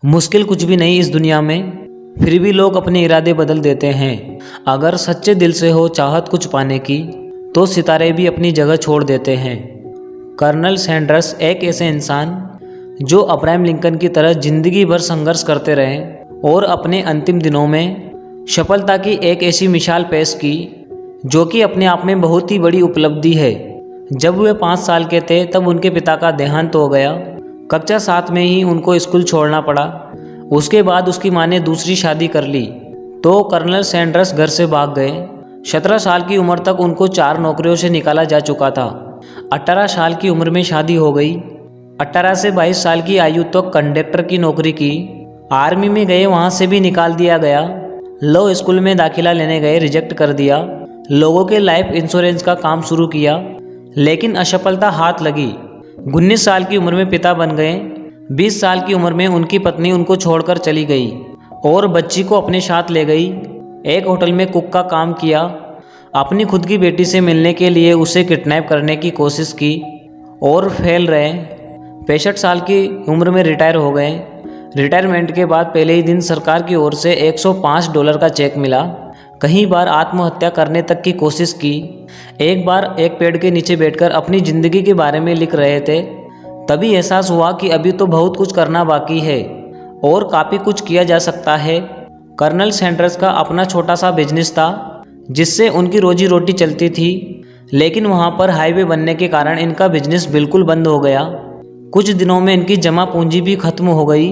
मुश्किल कुछ भी नहीं इस दुनिया में, फिर भी लोग अपने इरादे बदल देते हैं। अगर सच्चे दिल से हो चाहत कुछ पाने की, तो सितारे भी अपनी जगह छोड़ देते हैं। कर्नल सैंडर्स एक ऐसे इंसान जो अब्राहम लिंकन की तरह जिंदगी भर संघर्ष करते रहे और अपने अंतिम दिनों में सफलता की एक ऐसी मिसाल पेश की जो कि अपने आप में बहुत ही बड़ी उपलब्धि है। जब वे 5 साल के थे तब उनके पिता का देहांत हो गया। कक्षा 7 में ही उनको स्कूल छोड़ना पड़ा। उसके बाद उसकी मां ने दूसरी शादी कर ली तो कर्नल सैंडर्स घर से भाग गए। 17 साल की उम्र तक उनको 4 नौकरियों से निकाला जा चुका था। 18 साल की उम्र में शादी हो गई। 18 से 22 साल की आयु तक कंडक्टर की नौकरी की। आर्मी में गए, वहाँ से भी निकाल दिया गया। लॉ स्कूल में दाखिला लेने गए, रिजेक्ट कर दिया। लोगों के लाइफ इंश्योरेंस का काम शुरू किया, लेकिन असफलता हाथ लगी। 19 साल की उम्र में पिता बन गए। 20 साल की उम्र में उनकी पत्नी उनको छोड़कर चली गई और बच्ची को अपने साथ ले गई। एक होटल में कुक का काम किया। अपनी खुद की बेटी से मिलने के लिए उसे किडनैप करने की कोशिश की और फेल रहे। 65 साल की उम्र में रिटायर हो गए। रिटायरमेंट के बाद पहले ही दिन सरकार की ओर से $105 का चेक मिला। कई बार आत्महत्या करने तक की कोशिश की। एक बार एक पेड़ के नीचे बैठकर अपनी ज़िंदगी के बारे में लिख रहे थे। तभी एहसास हुआ कि अभी तो बहुत कुछ करना बाकी है और काफ़ी कुछ किया जा सकता है। कर्नल सैंडर्स का अपना छोटा सा बिजनेस था जिससे उनकी रोजी रोटी चलती थी, लेकिन वहाँ पर हाईवे बनने के कारण इनका बिजनेस बिल्कुल बंद हो गया। कुछ दिनों में इनकी जमा पूंजी भी खत्म हो गई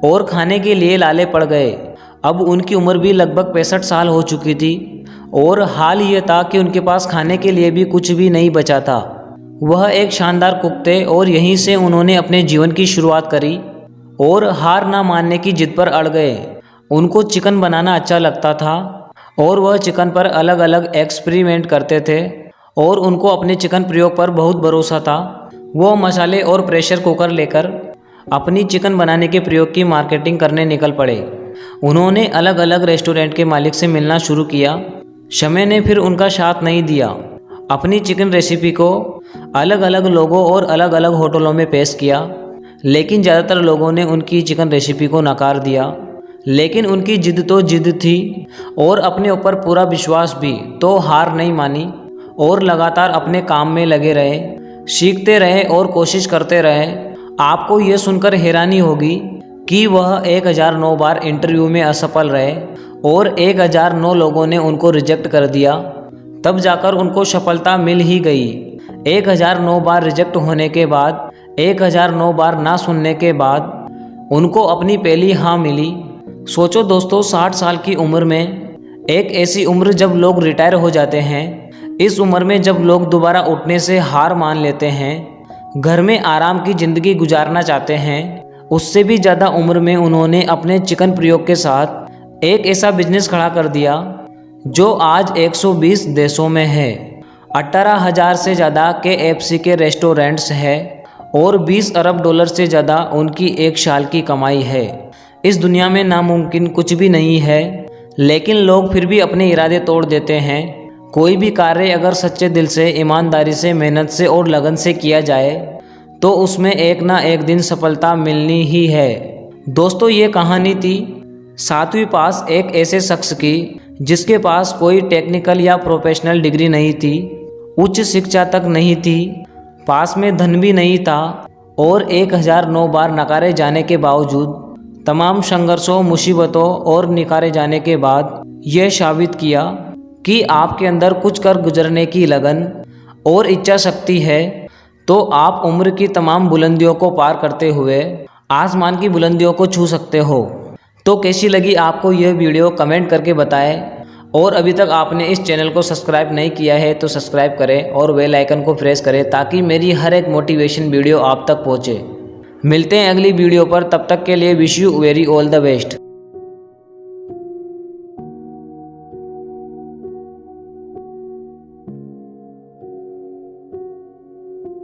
और खाने के लिए लाले पड़ गए। अब उनकी उम्र भी लगभग 65 साल हो चुकी थी और हाल ये था कि उनके पास खाने के लिए भी कुछ भी नहीं बचा था। वह एक शानदार कुक थे और यहीं से उन्होंने अपने जीवन की शुरुआत करी और हार ना मानने की जिद पर अड़ गए। उनको चिकन बनाना अच्छा लगता था और वह चिकन पर अलग अलग एक्सपेरिमेंट करते थे और उनको अपने चिकन प्रयोग पर बहुत भरोसा था। वो मसाले और प्रेशर कुकर लेकर अपनी चिकन बनाने के प्रयोग की मार्केटिंग करने निकल पड़े। उन्होंने अलग अलग रेस्टोरेंट के मालिक से मिलना शुरू किया। समय ने फिर उनका साथ नहीं दिया। अपनी चिकन रेसिपी को अलग अलग लोगों और अलग अलग होटलों में पेश किया, लेकिन ज़्यादातर लोगों ने उनकी चिकन रेसिपी को नकार दिया। लेकिन उनकी जिद तो जिद थी और अपने ऊपर पूरा विश्वास भी, तो हार नहीं मानी और लगातार अपने काम में लगे रहे, सीखते रहे और कोशिश करते रहे। आपको ये सुनकर हैरानी होगी कि वह 1009 बार इंटरव्यू में असफल रहे और 1009 लोगों ने उनको रिजेक्ट कर दिया। तब जाकर उनको सफलता मिल ही गई। 1009 बार रिजेक्ट होने के बाद, 1009 बार ना सुनने के बाद उनको अपनी पहली हाँ मिली। सोचो दोस्तों, 60 साल की उम्र में, एक ऐसी उम्र जब लोग रिटायर हो जाते हैं, इस उम्र में जब लोग दोबारा उठने से हार मान लेते हैं, घर में आराम की ज़िंदगी गुजारना चाहते हैं, उससे भी ज़्यादा उम्र में उन्होंने अपने चिकन प्रयोग के साथ एक ऐसा बिजनेस खड़ा कर दिया जो आज 120 देशों में है। 18,000 से ज़्यादा KFC के रेस्टोरेंट्स हैं और $20 अरब से ज़्यादा उनकी एक साल की कमाई है। इस दुनिया में नामुमकिन कुछ भी नहीं है, लेकिन लोग फिर भी अपने इरादे तोड़ देते हैं। कोई भी कार्य अगर सच्चे दिल से, ईमानदारी से, मेहनत से और लगन से किया जाए तो उसमें एक ना एक दिन सफलता मिलनी ही है। दोस्तों, ये कहानी थी 7वीं पास एक ऐसे शख्स की जिसके पास कोई टेक्निकल या प्रोफेशनल डिग्री नहीं थी, उच्च शिक्षा तक नहीं थी, पास में धन भी नहीं था और 1009 बार नकारे जाने के बावजूद, तमाम संघर्षों, मुसीबतों और निकारे जाने के बाद यह साबित किया कि आपके अंदर कुछ कर गुजरने की लगन और इच्छा शक्ति है तो आप उम्र की तमाम बुलंदियों को पार करते हुए आसमान की बुलंदियों को छू सकते हो। तो कैसी लगी आपको यह वीडियो, कमेंट करके बताएं और अभी तक आपने इस चैनल को सब्सक्राइब नहीं किया है तो सब्सक्राइब करें और बेल आइकन को प्रेस करें ताकि मेरी हर एक मोटिवेशन वीडियो आप तक पहुंचे। मिलते हैं अगली वीडियो पर, तब तक के लिए wish you very all the best.